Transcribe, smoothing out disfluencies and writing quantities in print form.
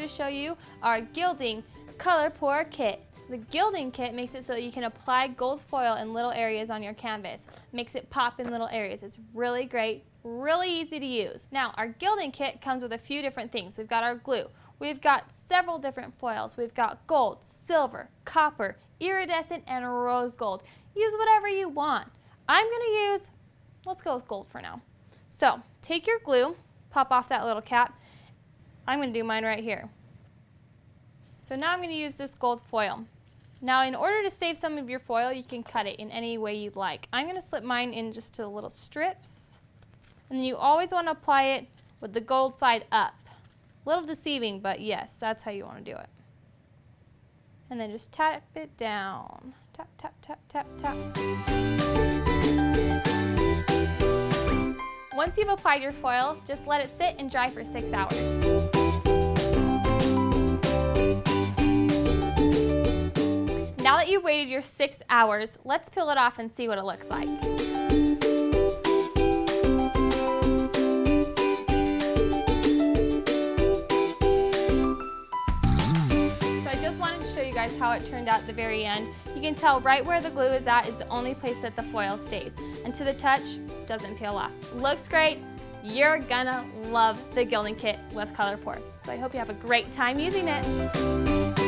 to show you our Gilding Color Pour Kit. The Gilding Kit makes it so that you can apply gold foil in little areas on your canvas. Makes it pop in little areas. It's really great, really easy to use. Now, our Gilding Kit comes with a few different things. We've got our glue. We've got several different foils. We've got gold, silver, copper, iridescent, and rose gold. Use whatever you want. I'm going to use, let's go with gold for now. So, take your glue, pop off that little cap. I'm going to do mine right here. So now I'm going to use this gold foil. Now in order to save some of your foil, you can cut it in any way you'd like. I'm going to slip mine in just to little strips. And then you always want to apply it with the gold side up. A little deceiving, but yes, that's how you want to do it. And then just tap it down. Tap, tap, tap, tap, tap. Once you've applied your foil, just let it sit and dry for 6 hours. Now that you've waited your 6 hours, let's peel it off and see what it looks like. So I just wanted to show you guys how it turned out at the very end. You can tell right where the glue is at is the only place that the foil stays. And to the touch, doesn't peel off. Looks great. You're gonna love the Gilding Kit with Color Pour. So I hope you have a great time using it.